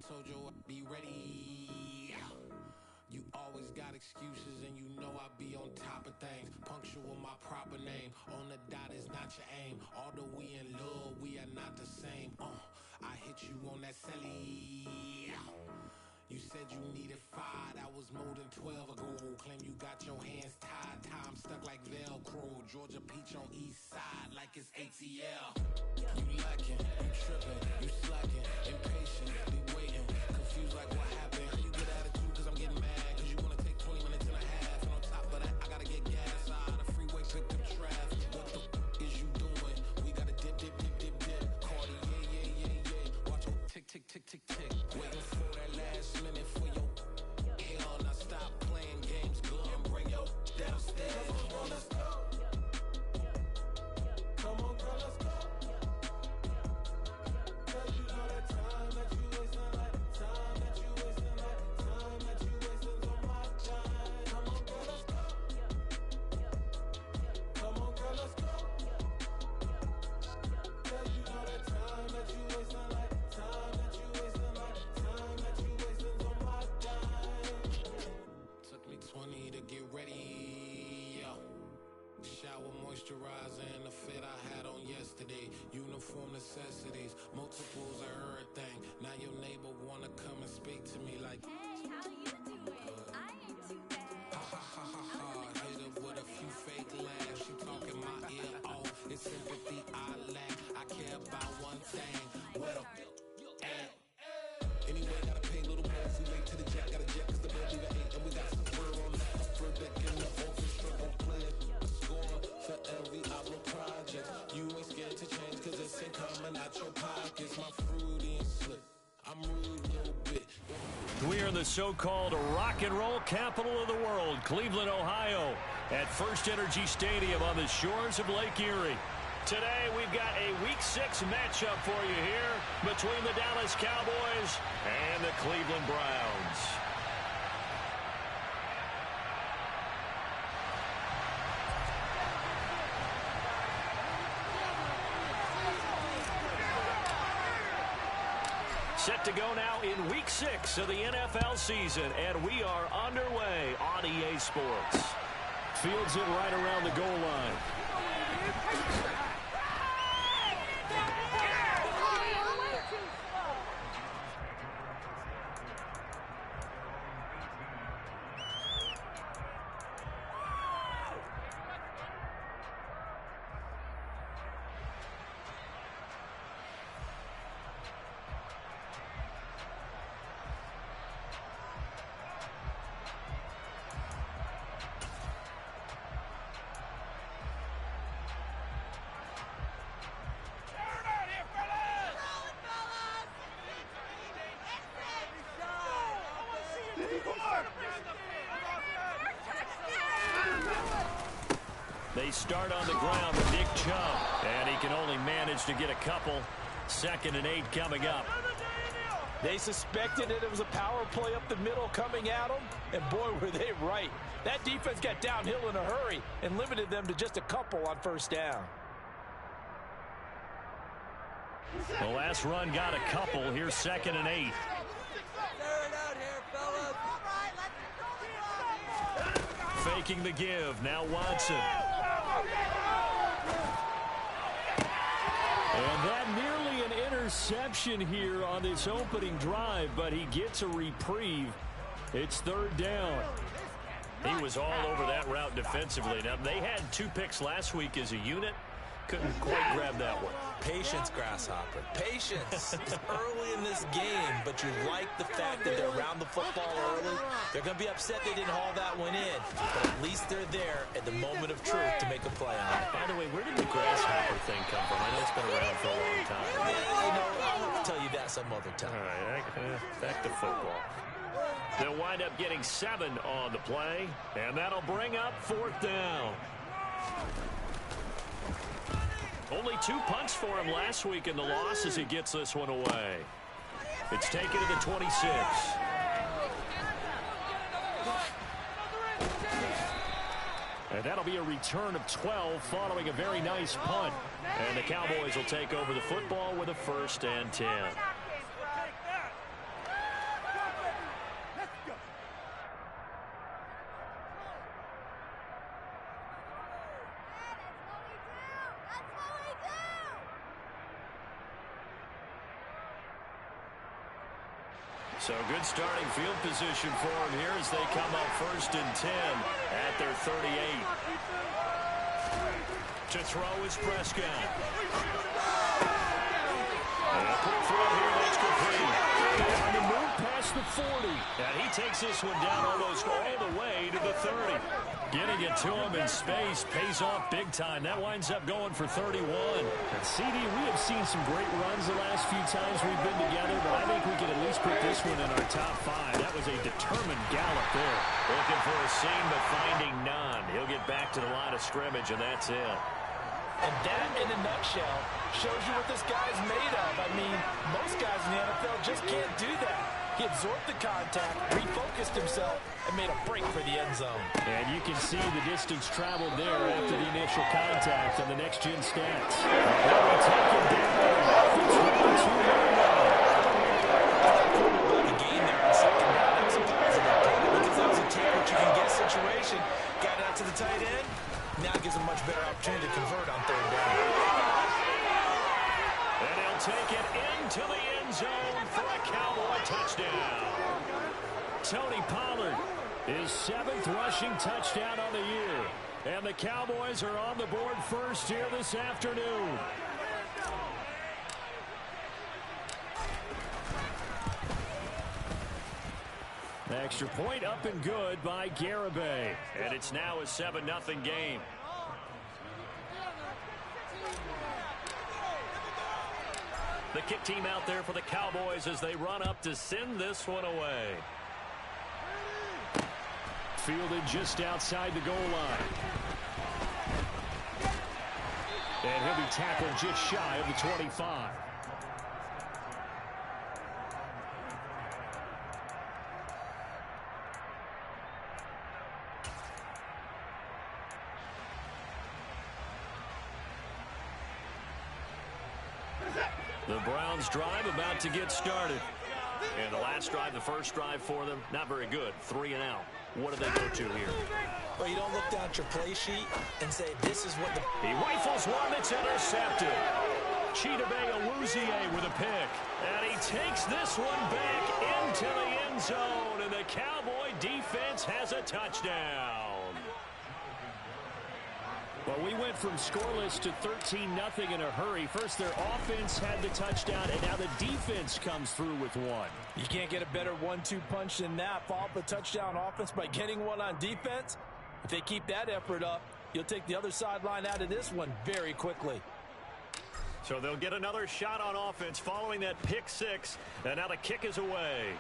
told you I'd be ready. You always got excuses and you know I be on top of things. Punctual my proper name. On the dot is not your aim. Although we in love, we are not the same. I hit you on that celly. You said you needed 5, that was more than 12 ago. Claim you got your hands tied, time stuck like Velcro. Georgia peach on east side like it's ATL. You lacking, you tripping, you slacking, impatient, be waiting, confused like what happened. You get attitude cause I'm getting mad, cause you wanna take 20 minutes and a half. And on top of that, I gotta get gas out of the freeway, pick up traffic. What the is you doing? We gotta dip, dip, dip, dip, dip. Cardi, yeah. Watch your tick, tick, tick, tick, tick. Waiting for that last minute for your hell. Now stop playing games, girl, and bring your downstairs. Come on, let's go. Come on, girl, let's go. Cause you know that time that you wasting, like time that you wasting, like time that you wasting on my time. Come on, girl, let's go. Come on, girl, let's go. Cause you know that time that you wasting, like time that you wasting, like time that you wasting on my time. Took me 20 to get ready, yeah. Shower moisturizer and the fit I had on yesterday. Uniform necessities, multiples of everything. Now your neighbor wanna come and speak to me like, hey, how you doing? I ain't too bad. ha ha ha ha ha. Hit her with a few fake laughs. She talking my ear off. It's sympathy I lack. I care about one thing. What up? Anyway, gotta pay a little more if we late to the jet. Got a jet cause the bed leave at 8 and we got some fur on that. Fur deck in the orchestra, gon' play it. Score for every album project. You ain't scared to change cause it's ain't coming out your pockets. My fruity and slick. I'm rude a little bit. We are in the so-called rock and roll capital of the world, Cleveland, Ohio, at First Energy Stadium on the shores of Lake Erie. Today, we've got a Week 6 matchup for you here between the Dallas Cowboys and the Cleveland Browns. Set to go now in Week 6 of the NFL season, and we are underway on EA Sports. Fields it right around the goal line. They start on the ground with Nick Chubb, and he can only manage to get a couple. 2nd and 8 coming up. They suspected that it was a power play up the middle coming at them, and boy, were they right. That defense got downhill in a hurry and limited them to just a couple on first down. The last run got a couple. Here's 2nd and 8. Faking the give. Now Watson. And that nearly an interception here on this opening drive, but he gets a reprieve. It's 3rd down. He was all over that route defensively. Now, they had 2 picks last week as a unit. Couldn't quite grab that one. Patience, Grasshopper. Patience. It's early in this game, but you like the fact that they're around the football early. They're going to be upset they didn't haul that one in, but at least they're there at the moment of truth to make a play on it. By the way, where did the Grasshopper thing come from? I know it's been around for a long time. I'll have to tell you that some other time. All right, back to football. They'll wind up getting 7 on the play, and that'll bring up 4th down. Only 2 punts for him last week in the loss as he gets this one away. It's taken to the 26. And that'll be a return of 12 following a very nice punt. And the Cowboys will take over the football with a 1st and 10. So good starting field position for them here as they come up 1st and 10 at their 38. To throw is Prescott. And a quick throw here, that's complete. On the move past the 40. And he takes this one down almost all the way to the 30. Getting it to him in space pays off big time. That winds up going for 31. And CD, we have seen some great runs the last few times we've been together, but I think we can at least put this one in our top 5. That was a determined gallop there. Looking for a seam, but finding none. He'll get back to the line of scrimmage, and that's it. And that, in a nutshell, shows you what this guy's made of. I mean, most guys in the NFL just can't do that. He absorbed the contact, refocused himself, and made a break for the end zone. And you can see the distance traveled there after the initial contact on the next-gen stats. Now we take it down. The gain there on second down, that was a positive play because that was a take-what-you-can-get situation. Got it out to the tight end. Now gives a much better opportunity to convert on 3rd down. And he'll take it into the end zone for a Cowboy touchdown. Tony Pollard, his 7th rushing touchdown on the year. And the Cowboys are on the board first here this afternoon. Extra point up and good by Garibay. And it's now a 7-0 game. The kick team out there for the Cowboys as they run up to send this one away. Fielded just outside the goal line. And he'll be tackled just shy of the 25. The Browns drive about to get started. And the last drive, the first drive for them, not very good. 3 and out. What do they go to here? Well, you don't look down at your play sheet and say, this is what the... He rifles one that's intercepted. Chidobe Awuzie with a pick. And he takes this one back into the end zone. And the Cowboy defense has a touchdown. Well, we went from scoreless to 13-0 in a hurry. First, their offense had the touchdown, and now the defense comes through with one. You can't get a better 1-2 punch than that. Follow up a touchdown offense by getting one on defense. If they keep that effort up, you'll take the other sideline out of this one very quickly. So they'll get another shot on offense following that pick 6, and now the kick is away.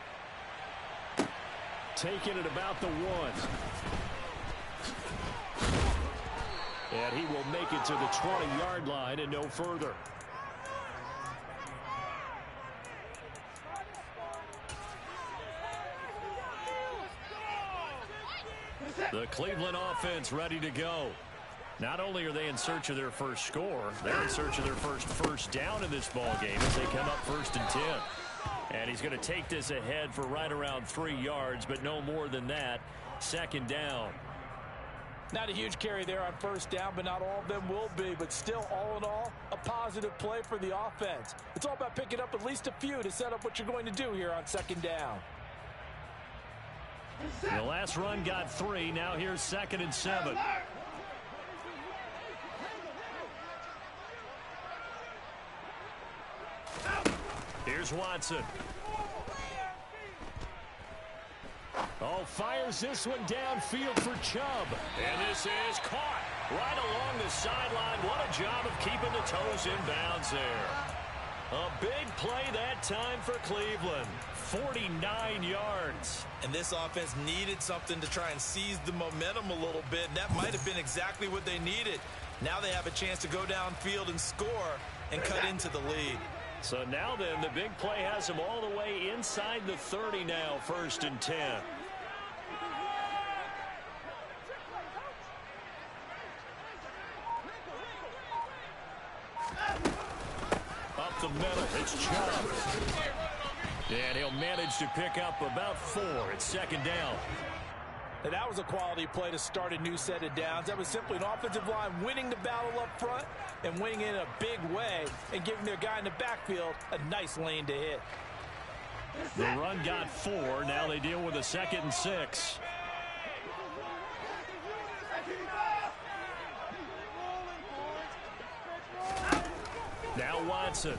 Taking it about the 1. And he will make it to the 20-yard line and no further. The Cleveland offense ready to go. Not only are they in search of their first score, they're in search of their first down in this ball game as they come up 1st and 10. And he's going to take this ahead for right around 3 yards, but no more than that. 2nd down. Not a huge carry there on 1st down, but not all of them will be. But still, all in all, a positive play for the offense. It's all about picking up at least a few to set up what you're going to do here on 2nd down. The last run got 3. Now here's 2nd and 7. Here's Watson. Oh, fires this one downfield for Chubb. And this is caught right along the sideline. What a job of keeping the toes in bounds there. A big play that time for Cleveland. 49 yards. And this offense needed something to try and seize the momentum a little bit. And that might have been exactly what they needed. Now they have a chance to go downfield and score and cut into the lead. So now then, the big play has them all the way inside the 30 now, 1st and 10. Up the middle, it's Chubb. And he'll manage to pick up about 4 at 2nd down. And that was a quality play to start a new set of downs. That was simply an offensive line winning the battle up front and winning in a big way and giving their guy in the backfield a nice lane to hit. The run got 4. Now they deal with a 2nd and 6. Now Watson.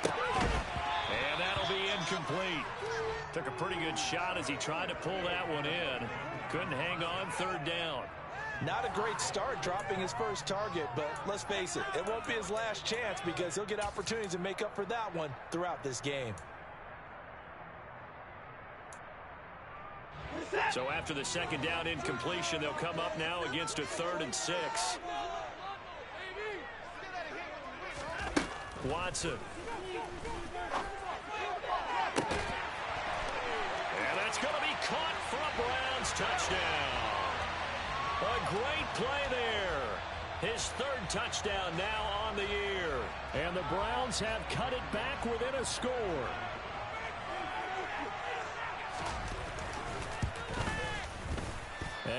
And that'll be incomplete. Took a pretty good shot as he tried to pull that one in. Couldn't hang on. 3rd down. Not a great start dropping his first target, but let's face it, it won't be his last chance because he'll get opportunities to make up for that one throughout this game. So after the 2nd down incompletion, they'll come up now against a 3rd and 6. Watson. And that's going to be caught for a Browns touchdown. A great play there. His 3rd touchdown now on the year. And the Browns have cut it back within a score.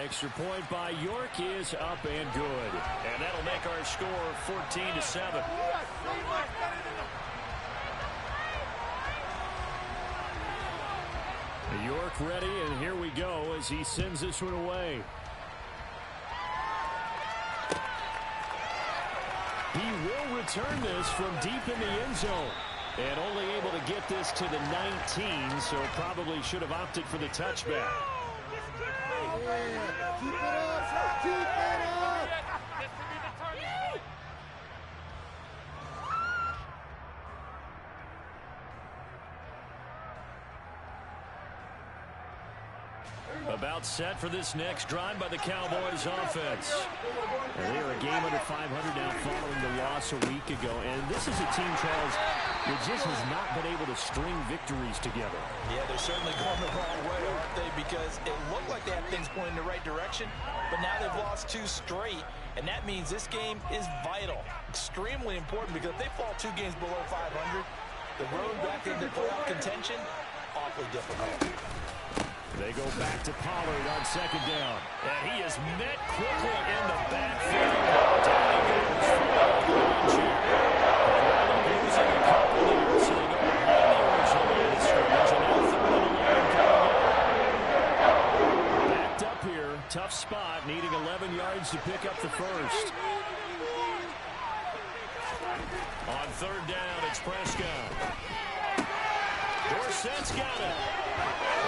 Extra point by York is up and good. And that'll make our score 14-7. York ready, and here we go as he sends this one away. He will return this from deep in the end zone. And only able to get this to the 19, so probably should have opted for the touchback. Keep it up! Keep it up! About set for this next drive by the Cowboys offense. And they are a game under 500 now following the loss a week ago. And this is a team, Charles, that just has not been able to string victories together. Yeah, they're certainly going the wrong way, aren't they? Because it looked like they had things pointing in the right direction, but now they've lost 2 straight. And that means this game is vital, extremely important, because if they fall 2 games below 500, the road back into playoff contention, awfully difficult. They go back to Pollard on 2nd down. And he is met quickly in the backfield. Down he goes for the losing a couple there, so they go behind the original line of scrimmage, and now 3rd and long. Backed up here. Tough spot, needing 11 yards to pick up the first. On 3rd down, it's Prescott. Dorsett's got it.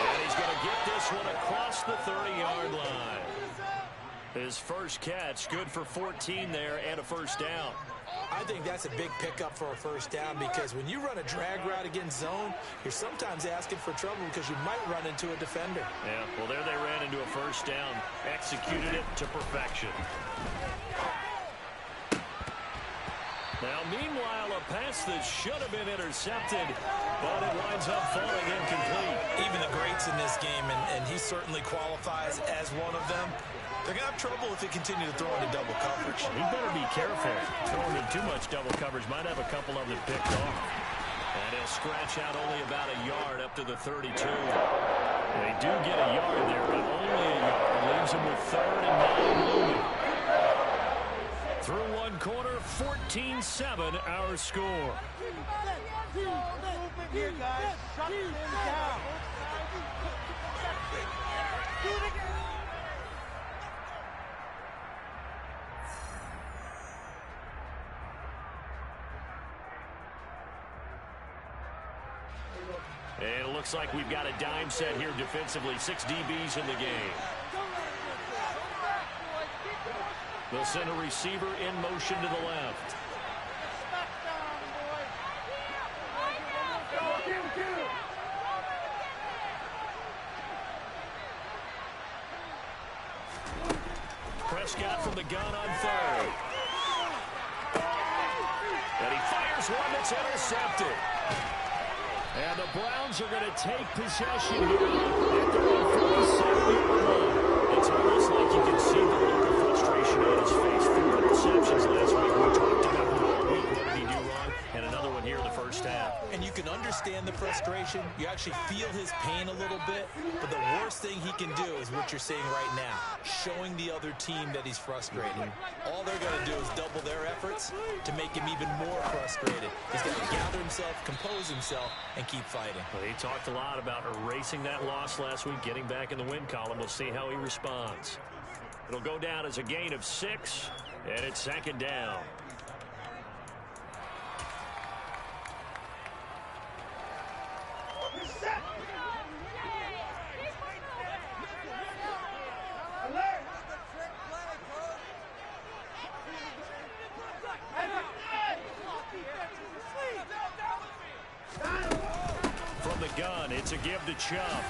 And he's going to get this one across the 30-yard line. His first catch, good for 14 there and a 1st down. I think that's a big pickup for a 1st down, because when you run a drag route against zone, you're sometimes asking for trouble because you might run into a defender. Yeah, well, there they ran into a 1st down. Executed it to perfection. Now, meanwhile, a pass that should have been intercepted, but it winds up falling incomplete. Even the greats in this game, and he certainly qualifies as one of them, they're going to have trouble if they continue to throw into double coverage. He better be careful. Throwing in too much double coverage might have a couple of them picked off. And he'll scratch out only about a yard up to the 32. They do get a yard there, but only a yard. Leaves him with 3rd and 9 looming. Through one quarter, 14-7 our score. Here, guys. Shut them down. And it looks like we've got a dime set here defensively. 6 DBs in the game. They'll send a receiver in motion to the left. Prescott from the gun on 3rd. And he fires one that's intercepted. And the Browns are going to take possession here at their own 47-yard line. It's almost like you can see the look of frustration on his face. 4 interceptions last week. We talked about him all week. What did he do wrong? And another one here in the first half. And you can understand the frustration. You actually feel his pain a little bit. But the worst thing he can do is what you're seeing right now, showing the other team that he's frustrated. All they're going to do is double their efforts to make him even more frustrated. He's got to gather himself, compose himself, and keep fighting. Well, he talked a lot about erasing that loss last week, getting back in the win column. We'll see how he responds. It'll go down as a gain of 6, and it's second down. From the gun, it's a give to Chubb.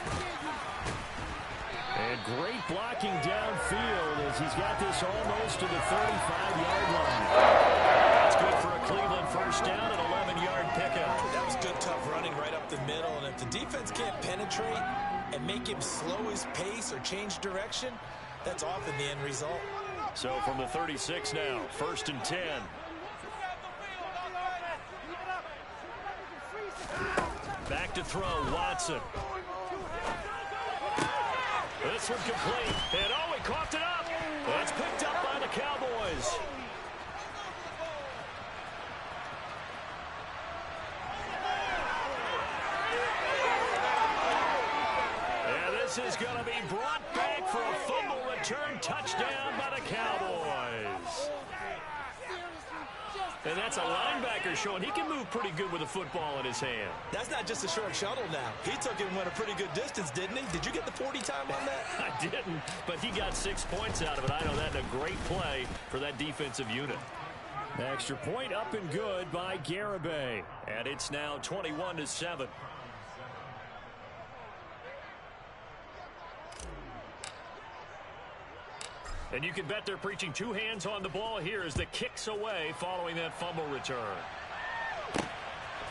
And great blocking downfield as he's got this almost to the 35-yard line. That's good for a Cleveland first down, an 11-yard pickup. That was good, tough running right up the middle. And if the defense can't penetrate and make him slow his pace or change direction, that's often the end result. So from the 36 now, 1st and 10. Back to throw, Watson. This one complete. And oh, he coughed it up. That's picked up by the Cowboys. And this is going to be brought back for a fumble return touchdown by the Cowboys. And that's a linebacker showing he can move pretty good with a football in his hand. That's not just a short shuttle now. He took it and went a pretty good distance, didn't he? Did you get the 40 time on that? I didn't, but he got 6 points out of it. I know that in a great play for that defensive unit. Extra point up and good by Garibay. And it's now 21-7. And you can bet they're preaching 2 hands on the ball here as the kick's away following that fumble return.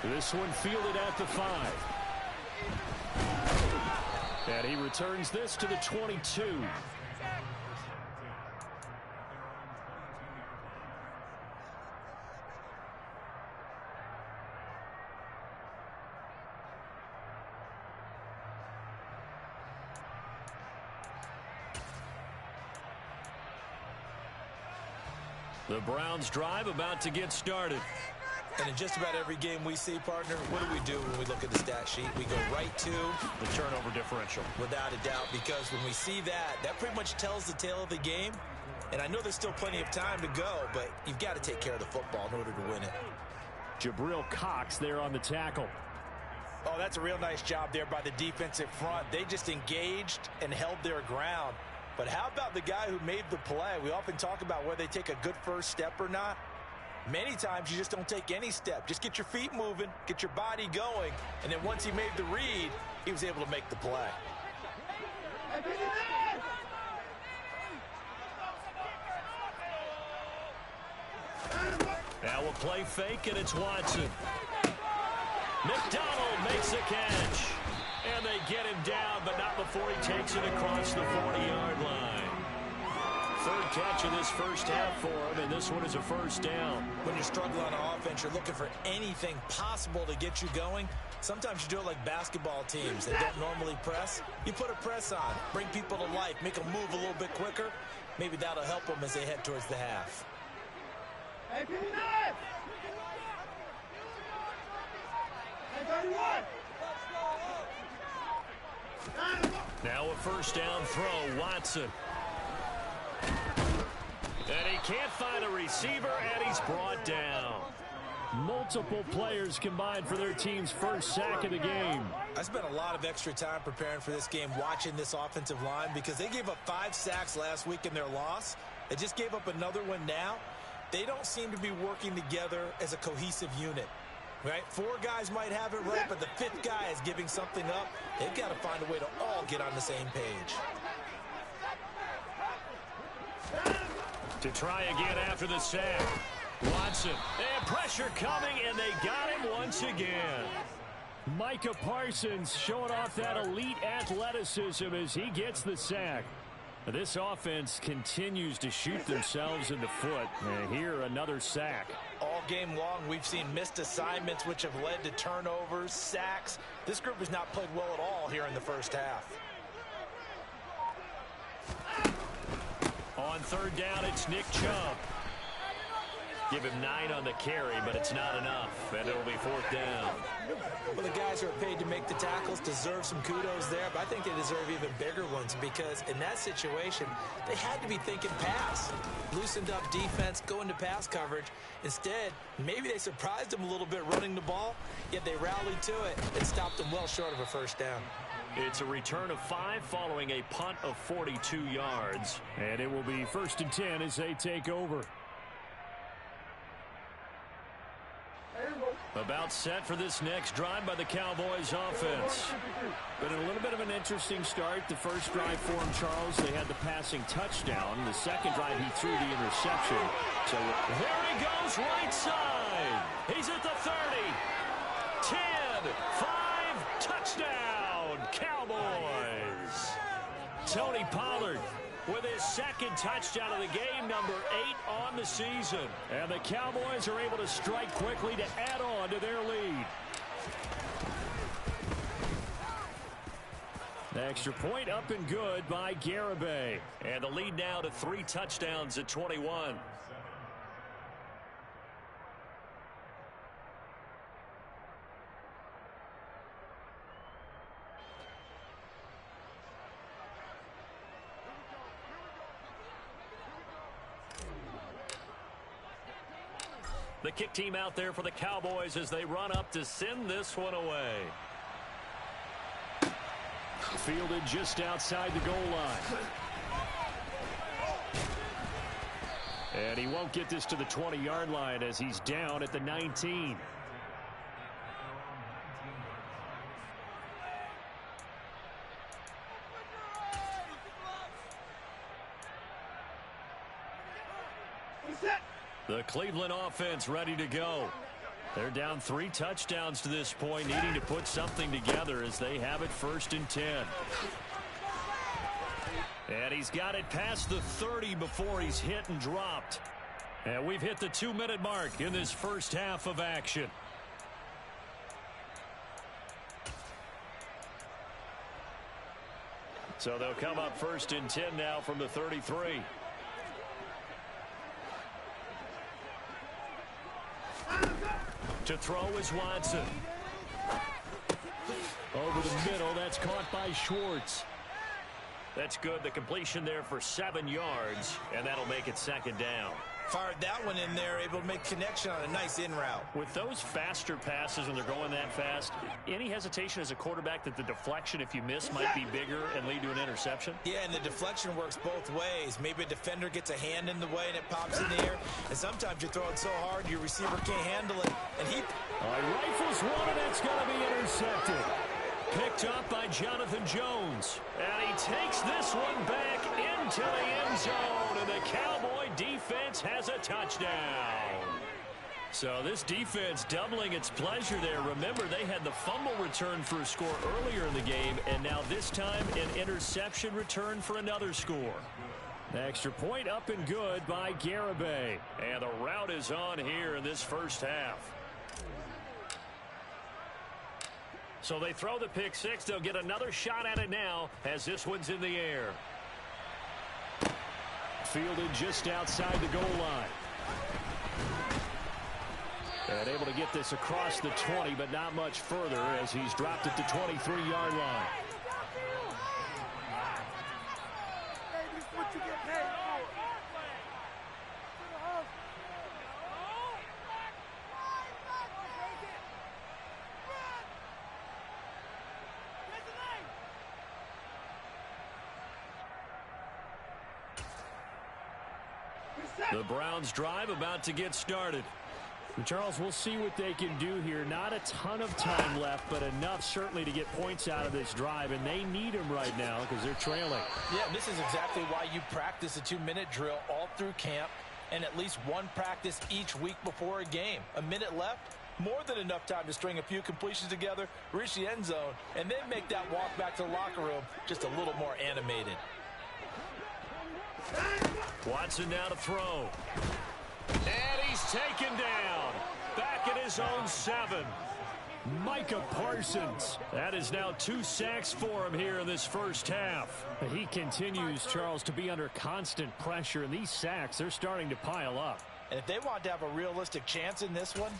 This one fielded at the 5. And he returns this to the 22. The Browns drive about to get started. And in just about every game we see, partner, what do when we look at the stat sheet? We go right to the turnover differential. Without a doubt, because when we see that, that pretty much tells the tale of the game. And I know there's still plenty of time to go, but you've got to take care of the football in order to win it. Jabril Cox there on the tackle. Oh, that's a real nice job there by the defensive front. They just engaged and held their ground. But how about the guy who made the play? We often talk about whether they take a good first step or not. Many times you just don't take any step. Just get your feet moving, get your body going, and then once he made the read, he was able to make the play. Now a play fake, and it's Watson. McDonald makes a catch. And they get him down, but not before he takes it across the 40-yard line. 3rd catch of this first half for him, and this one is a first down. When you're struggling on offense, you're looking for anything possible to get you going. Sometimes you do it like basketball teams that don't normally press. You put a press on, bring people to life, make them move a little bit quicker. Maybe that'll help them as they head towards the half. Hey, now a first down throw, Watson. And he can't find a receiver, and he's brought down. Multiple players combined for their team's first sack of the game. I spent a lot of extra time preparing for this game, watching this offensive line, because they gave up 5 sacks last week in their loss. They just gave up another one now. They don't seem to be working together as a cohesive unit. Right? 4 guys might have it right, but the 5th guy is giving something up. They've got to find a way to all get on the same page. To try again after the sack. Watson. And pressure coming, and they got him once again. Micah Parsons showing off that elite athleticism as he gets the sack. This offense continues to shoot themselves in the foot. And here, another sack. All game long, we've seen missed assignments which have led to turnovers, sacks. This group has not played well at all here in the first half. On third down, it's Nick Chubb. Give him 9 on the carry, but it's not enough, and it'll be fourth down. Well, the guys who are paid to make the tackles deserve some kudos there, but I think they deserve even bigger ones because in that situation, they had to be thinking pass. Loosened up defense, going to pass coverage. Instead, maybe they surprised them a little bit running the ball, yet they rallied to it and stopped them well short of a first down. It's a return of 5 following a punt of 42 yards, and it will be 1st and 10 as they take over. About set for this next drive by the Cowboys offense. But a little bit of an interesting start. The first drive for him, Charles, they had the passing touchdown. The second drive, he threw the interception. So there he goes, right side. He's at the 30. 10, 5, touchdown, Cowboys. Tony Pollard with his second touchdown of the game, number 8 on the season. And the Cowboys are able to strike quickly to add on to their lead. The extra point up and good by Garibay. And the lead now to 3 touchdowns at 21. The kick team out there for the Cowboys as they run up to send this one away. Fielded just outside the goal line. And he won't get this to the 20-yard line as he's down at the 19. The Cleveland offense ready to go. They're down 3 touchdowns to this point, needing to put something together as they have it 1st and 10. And he's got it past the 30 before he's hit and dropped. And we've hit the 2-minute mark in this first half of action. So they'll come up 1st and 10 now from the 33. To throw is Watson. Over the middle, that's caught by Schwartz. That's good. The completion there for 7 yards, and that'll make it 2nd down. Fired that one in there, able to make connection on a nice in route. With those faster passes when they're going that fast, any hesitation as a quarterback that the deflection, if you miss, might be bigger and lead to an interception? Yeah, and the deflection works both ways. Maybe a defender gets a hand in the way and it pops in the air, and sometimes you throw it so hard your receiver can't handle it, and he rifles one, and it's going to be intercepted. Picked up by Jonathan Jones. And he takes this one back into the end zone. And the Cowboy defense has a touchdown. So this defense doubling its pleasure there. Remember, they had the fumble return for a score earlier in the game. And now this time an interception return for another score. The extra point up and good by Garibay. And the route is on here in this first half. So they throw the pick 6. They'll get another shot at it now as this one's in the air. Fielded just outside the goal line. And able to get this across the 20, but not much further as he's dropped at the 23-yard line. The Browns drive about to get started. Charles, we'll see what they can do here. Not a ton of time left, but enough certainly to get points out of this drive, and they need them right now because they're trailing. Yeah, this is exactly why you practice a 2-minute drill all through camp and at least one practice each week before a game. A minute left, more than enough time to string a few completions together, reach the end zone, and then make that walk back to the locker room just a little more animated. Watson now to throw. And he's taken down. Back at his own 7. Micah Parsons. That is now 2 sacks for him here in this first half. He continues, Charles, to be under constant pressure, and these sacks, they're starting to pile up. And if they want to have a realistic chance in this one,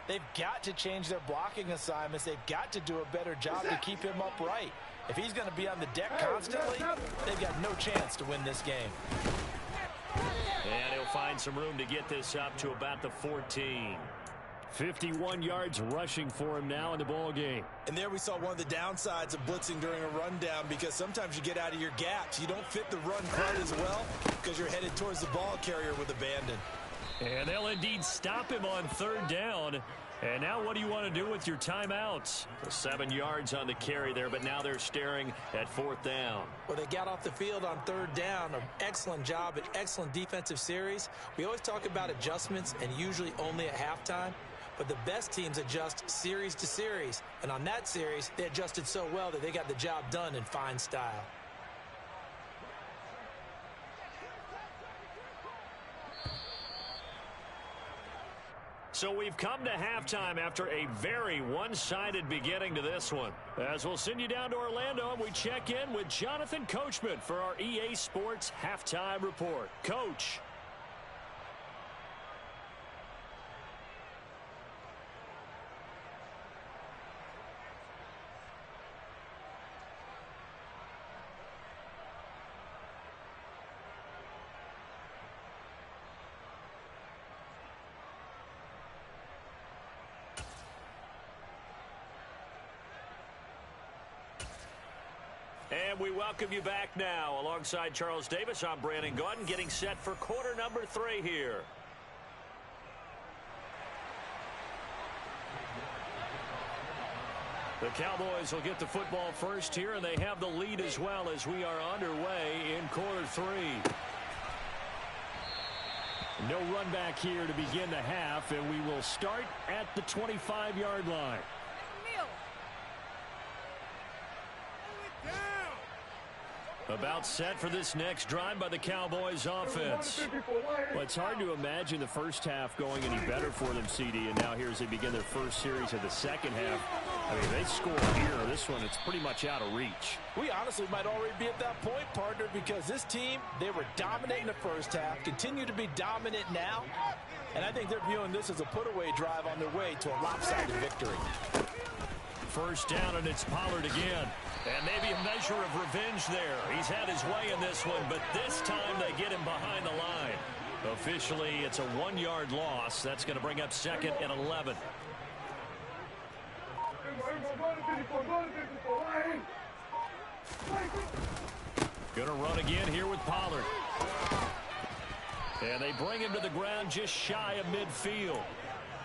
they've got to change their blocking assignments. They've got to do a better job to keep him upright. If he's going to be on the deck constantly, they've got no chance to win this game. And he'll find some room to get this up to about the 14. 51 yards rushing for him now in the ball game. And there we saw one of the downsides of blitzing during a rundown, because sometimes you get out of your gaps. You don't fit the run quite as well because you're headed towards the ball carrier with abandon. And they'll indeed stop him on 3rd down. And now what do you want to do with your timeouts? 7 yards on the carry there, but now they're staring at 4th down. Well, they got off the field on 3rd down. An excellent job, an excellent defensive series. We always talk about adjustments, and usually only at halftime. But the best teams adjust series to series. And on that series, they adjusted so well that they got the job done in fine style. So we've come to halftime after a very one-sided beginning to this one. As we'll send you down to Orlando, and we check in with Jonathan Coachman for our EA Sports Halftime Report. Coach. And we welcome you back now. Alongside Charles Davis, I'm Brandon Gaudin, getting set for quarter number 3 here. The Cowboys will get the football first here, and they have the lead as well as we are underway in quarter 3. No run back here to begin the half, and we will start at the 25-yard line. About set for this next drive by the Cowboys offense. Well, it's hard to imagine the first half going any better for them, CD, and now here as they begin their first series of the second half. I mean, they score here. This one, it's pretty much out of reach. We honestly might already be at that point, partner, because this team, they were dominant in the first half, continue to be dominant now, and I think they're viewing this as a put-away drive on their way to a lopsided victory. First down, and it's Pollard again. And maybe a measure of revenge there. He's had his way in this one, but this time they get him behind the line. Officially, it's a 1-yard loss. That's going to bring up 2nd and 11. Going to run again here with Pollard. And they bring him to the ground just shy of midfield.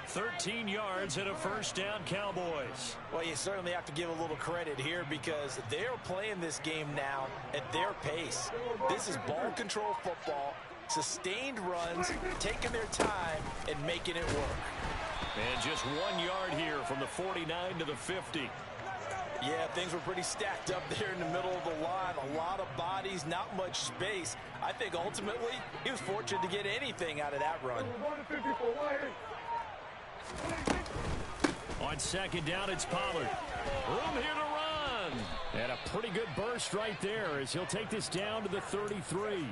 13 yards and a first down, Cowboys. Well, you certainly have to give a little credit here because they're playing this game now at their pace. This is ball control football, sustained runs, taking their time and making it work. And just 1 yard here from the 49 to the 50. Yeah, things were pretty stacked up there in the middle of the line. A lot of bodies, not much space. I think ultimately he was fortunate to get anything out of that run. On 2nd down, it's Pollard. Room here to run. And a pretty good burst right there as he'll take this down to the 33.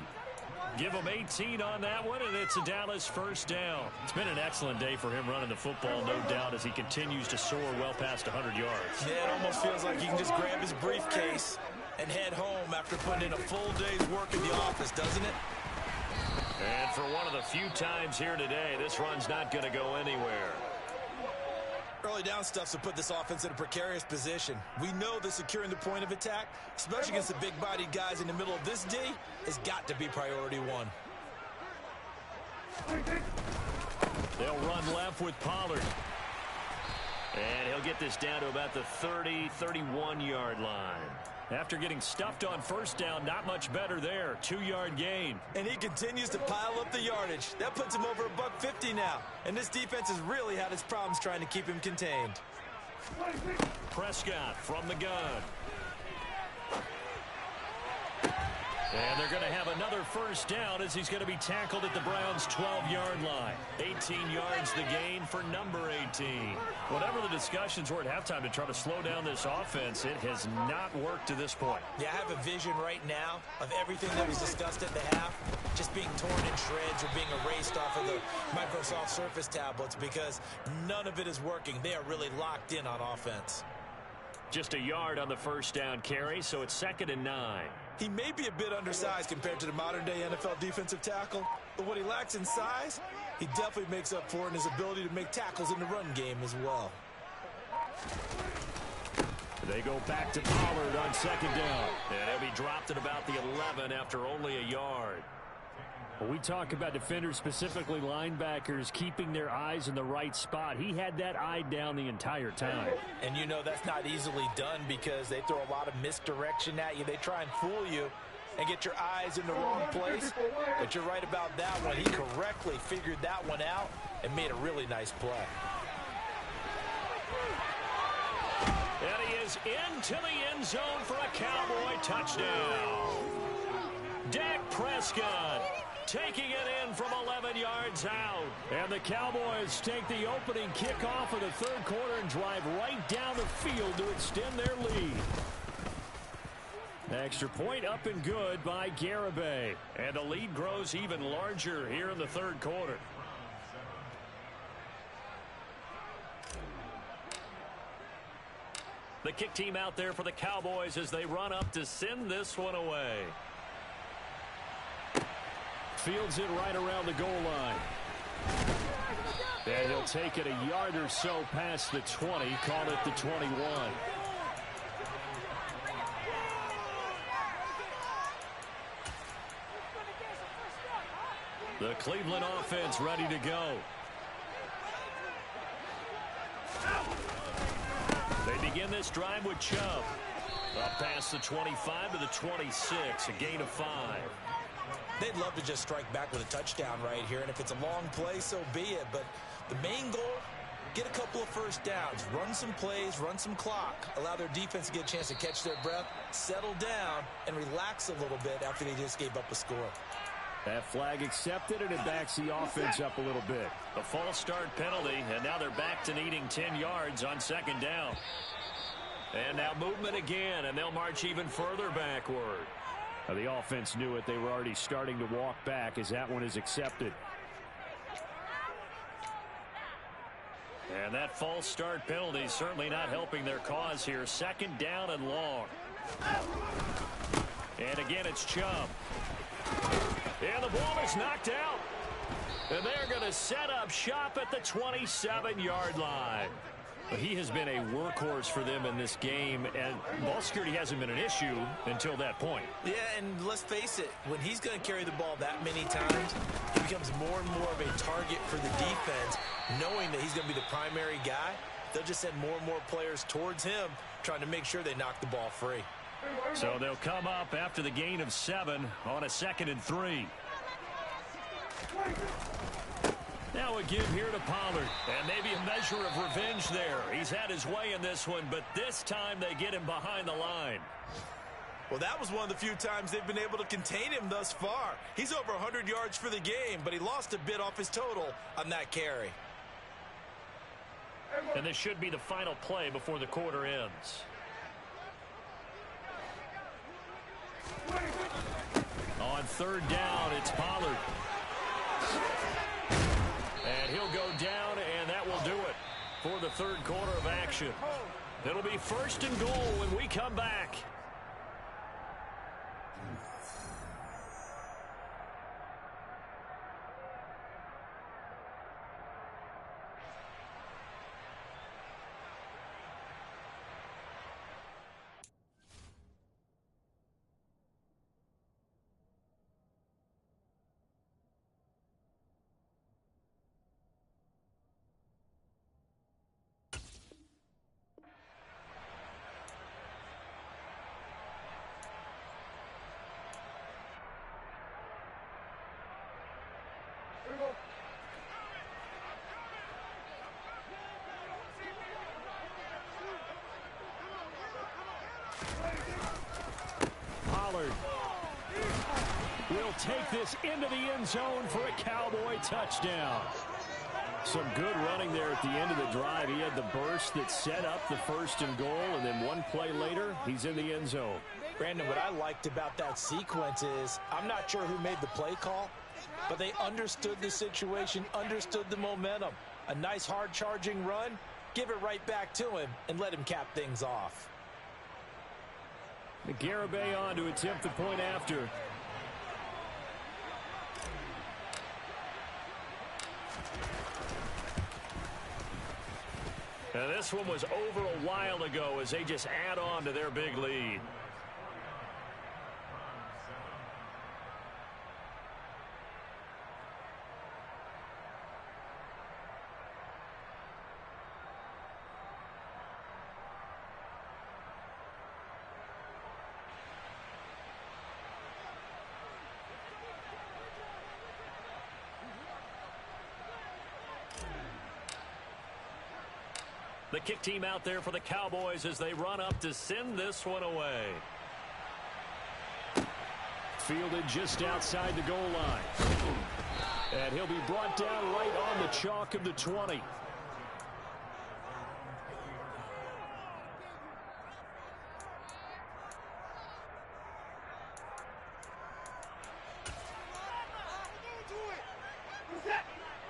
Give him 18 on that one, and it's a Dallas first down. It's been an excellent day for him running the football, no doubt, as he continues to soar well past 100 yards. Yeah, it almost feels like he can just grab his briefcase and head home after putting in a full day's work in the office, doesn't it? And for one of the few times here today, this run's not going to go anywhere. Early down stuffs will put this offense in a precarious position. We know that securing the point of attack, especially against the big-bodied guys in the middle of this D, has got to be priority 1. They'll run left with Pollard. And he'll get this down to about the 30, 31-yard line. After getting stuffed on first down, not much better there. 2-yard gain. And he continues to pile up the yardage. That puts him over $150 now. And this defense has really had its problems trying to keep him contained. Prescott from the gun. And they're going to have another first down as he's going to be tackled at the Browns' 12-yard line. 18 yards the gain for number 18. Whatever the discussions were at halftime to try to slow down this offense, it has not worked to this point. Yeah, I have a vision right now of everything that was discussed at the half just being torn in shreds or being erased off of the Microsoft Surface tablets because none of it is working. They are really locked in on offense. Just a yard on the first down carry, so it's 2nd and 9. He may be a bit undersized compared to the modern-day NFL defensive tackle, but what he lacks in size, he definitely makes up for in his ability to make tackles in the run game as well. They go back to Pollard on 2nd down. And he'll be dropped at about the 11 after only a yard. When we talk about defenders, specifically linebackers, keeping their eyes in the right spot, he had that eye down the entire time. And you know that's not easily done because they throw a lot of misdirection at you. They try and fool you and get your eyes in the wrong place. But you're right about that one. He correctly figured that one out and made a really nice play. And he is into the end zone for a Cowboy touchdown. Dak Prescott taking it in from 11 yards out. And the Cowboys take the opening kickoff of the third quarter and drive right down the field to extend their lead. Extra point up and good by Garibay. And the lead grows even larger here in the third quarter. The kick team out there for the Cowboys as they run up to send this one away. Fields it right around the goal line. And he'll take it a yard or so past the 20, call it the 21. The Cleveland offense ready to go. They begin this drive with Chubb. Up past the 25 to the 26, a gain of 5. They'd love to just strike back with a touchdown right here, and if it's a long play, so be it. But the main goal, get a couple of first downs, run some plays, run some clock, allow their defense to get a chance to catch their breath, settle down, and relax a little bit after they just gave up a score. That flag accepted, and it backs the offense up a little bit. A false start penalty, and now they're back to needing 10 yards on 2nd down. And now movement again, and they'll march even further backward. Now the offense knew it. They were already starting to walk back as that one is accepted. And that false start penalty certainly not helping their cause here. 2nd down and long. And again, it's Chubb. And the ball is knocked out. And they're going to set up shop at the 27-yard line. But he has been a workhorse for them in this game, and ball security hasn't been an issue until that point. Yeah, and let's face it, when he's going to carry the ball that many times, he becomes more and more of a target for the defense, knowing that he's going to be the primary guy. They'll just send more and more players towards him, trying to make sure they knock the ball free. So they'll come up after the gain of 7 on a 2nd and 3. Now a give here to Pollard, and maybe a measure of revenge there. He's had his way in this one, but this time they get him behind the line. Well, that was one of the few times they've been able to contain him thus far. He's over 100 yards for the game, but he lost a bit off his total on that carry. And this should be the final play before the quarter ends. On 3rd down, it's Pollard. And he'll go down, and that will do it for the third quarter of action. It'll be 1st and goal when we come back. take this into the end zone for a Cowboy touchdown. Some good running there at the end of the drive. He had the burst that set up the 1st and goal, and then one play later, he's in the end zone. Brandon, what I liked about that sequence is I'm not sure who made the play call, but they understood the situation, understood the momentum. A nice hard-charging run, give it right back to him, and let him cap things off. Garibay on to attempt the point after. And this one was over a while ago as they just add on to their big lead. The kick team out there for the Cowboys as they run up to send this one away. Fielded just outside the goal line. And he'll be brought down right on the chalk of the 20.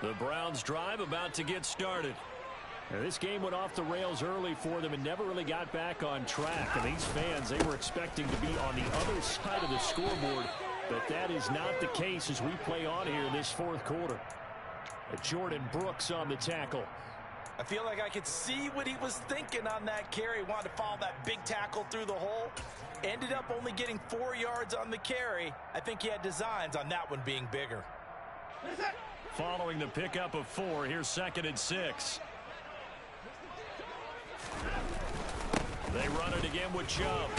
The Browns drive about to get started. Now, this game went off the rails early for them and never really got back on track. And these fans, they were expecting to be on the other side of the scoreboard. But that is not the case as we play on here in this 4th quarter. Jordan Brooks on the tackle. I feel like I could see what he was thinking on that carry. Wanted to follow that big tackle through the hole. Ended up only getting 4 yards on the carry. I think he had designs on that one being bigger. Following the pickup of 4, here's 2nd and 6. They run it again with Chubb.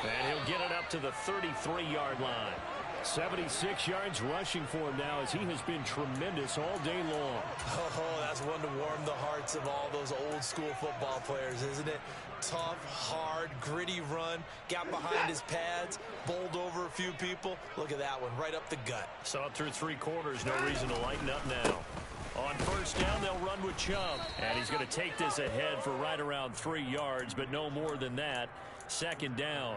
And he'll get it up to the 33-yard line. 76 yards rushing for him now as he has been tremendous all day long. Oh, that's one to warm the hearts of all those old school football players, isn't it? Tough, hard, gritty run. Got behind his pads, bowled over a few people. Look at that one, right up the gut. Saw it through 3 quarters. No reason to lighten up now. On 1st down, they'll run with Chubb. And he's going to take this ahead for right around 3 yards, but no more than that. 2nd down.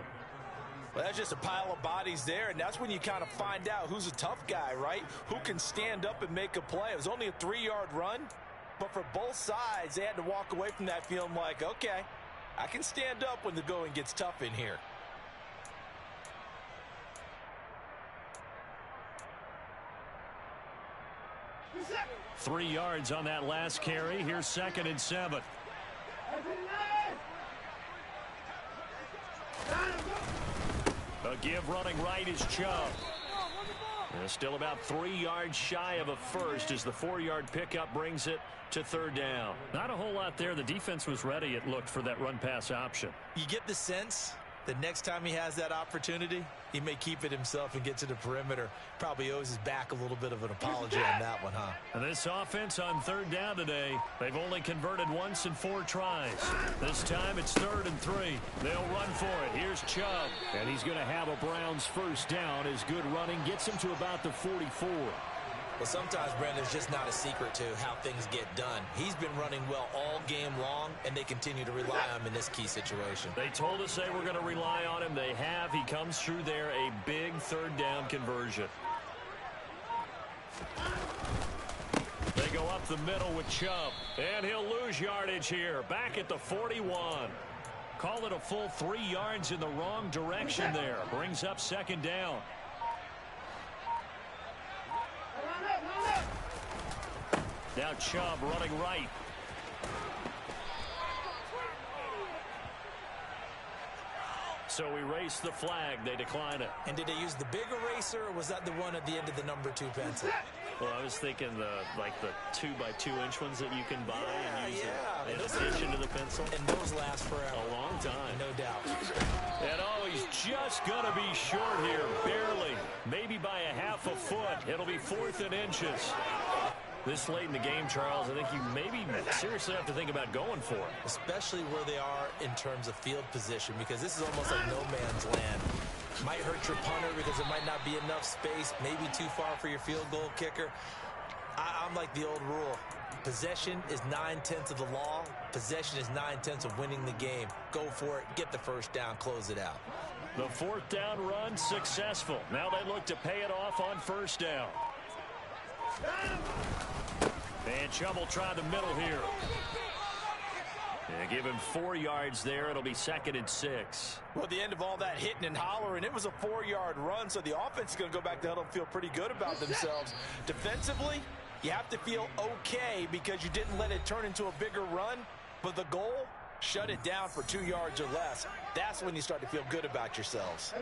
Well, that's just a pile of bodies there, and that's when you kind of find out who's a tough guy, right? Who can stand up and make a play. It was only a 3-yard run, but for both sides, they had to walk away from that feeling like, okay, I can stand up when the going gets tough in here. Three yards on that last carry. Here's 2nd and 7. A give running right is Chubb. Still about 3 yards shy of a first as the 4-yard pickup brings it to 3rd down. Not a whole lot there. The defense was ready, it looked, for that run-pass option. You get the sense that next time he has that opportunity, he may keep it himself and get to the perimeter. Probably owes his back a little bit of an apology on that one, huh? And this offense on 3rd down today, they've only converted once in 4 tries. This time it's 3rd and 3. They'll run for it. Here's Chubb. And he's going to have a Browns 1st down as good running gets him to about the 44. Well, sometimes, Brandon, it's just not a secret to how things get done. He's been running well all game long, and they continue to rely on him in this key situation. They told us they were going to rely on him. They have. He comes through there, a big 3rd down conversion. They go up the middle with Chubb, and he'll lose yardage here. Back at the 41. Call it a full 3 yards in the wrong direction there. Brings up 2nd down. Now Chubb running right. So we race the flag. They decline it. And did they use the big eraser, or was that the one at the end of the number 2 pencil? Well, I was thinking the 2x2-inch ones that you can buy and use in addition to the pencil. And those last forever. A long time. No doubt. And he's just going to be short here, barely. Maybe by a half a foot. It'll be 4th and inches. This late in the game, Charles, I think you maybe seriously have to think about going for it. Especially where they are in terms of field position, because this is almost like no man's land. Might hurt your punter because there might not be enough space, maybe too far for your field goal kicker. I'm like the old rule. Possession is 9/10 of the law. Possession is 9/10 of winning the game. Go for it. Get the first down. Close it out. The fourth down run successful. Now they look to pay it off on first down. And Chubb try the middle here. And give him 4 yards there. It'll be 2nd and 6. Well, at the end of all that hitting and hollering, it was a 4-yard run, so the offense is going to go back to huddle and feel pretty good about themselves. Defensively, you have to feel okay because you didn't let it turn into a bigger run, but the goal, shut it down for 2 yards or less. That's when you start to feel good about yourselves. Hey,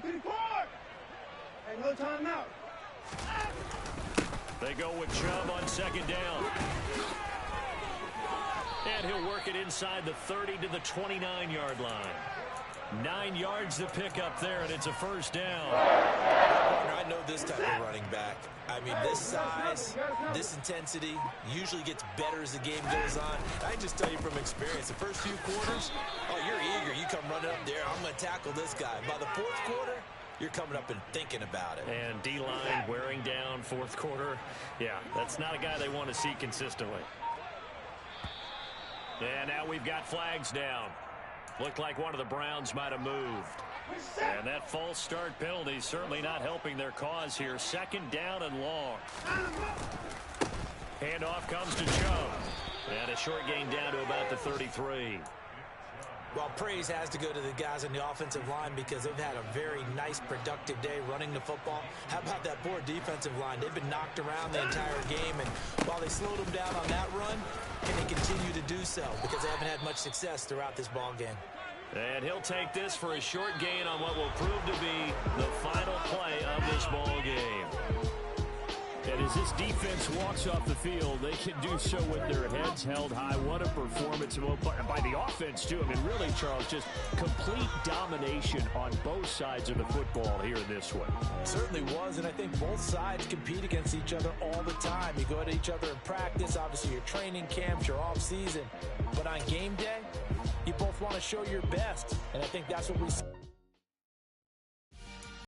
no timeout. They go with Chubb on 2nd down. And he'll work it inside the 30 to the 29-yard line. 9 yards to pick up there, and it's a first down. I know this type of running back. I mean, this size, this intensity usually gets better as the game goes on. I can just tell you from experience, the first few quarters, oh, you're eager. You come running up there, I'm going to tackle this guy. By the fourth quarter, you're coming up and thinking about it. And D-line wearing down fourth quarter. Yeah, that's not a guy they want to see consistently. And now we've got flags down. Looked like one of the Browns might have moved. And that false start penalty is certainly not helping their cause here. 2nd down and long. Handoff comes to Chubb. And a short gain down to about the 33. Well, praise has to go to the guys on the offensive line because they've had a very nice, productive day running the football. How about that poor defensive line? They've been knocked around the entire game, and while they slowed them down on that run, can they continue to do so? Because they haven't had much success throughout this ball game. And he'll take this for a short gain on what will prove to be the final play of this ball game. And as this defense walks off the field, they can do so with their heads held high. What a performance by the offense, too. I mean, really, Charles, just complete domination on both sides of the football here in this one. Certainly was, and I think both sides compete against each other all the time. You go at each other in practice, obviously your training camps, your off-season. But on game day, you both want to show your best, and I think that's what we see.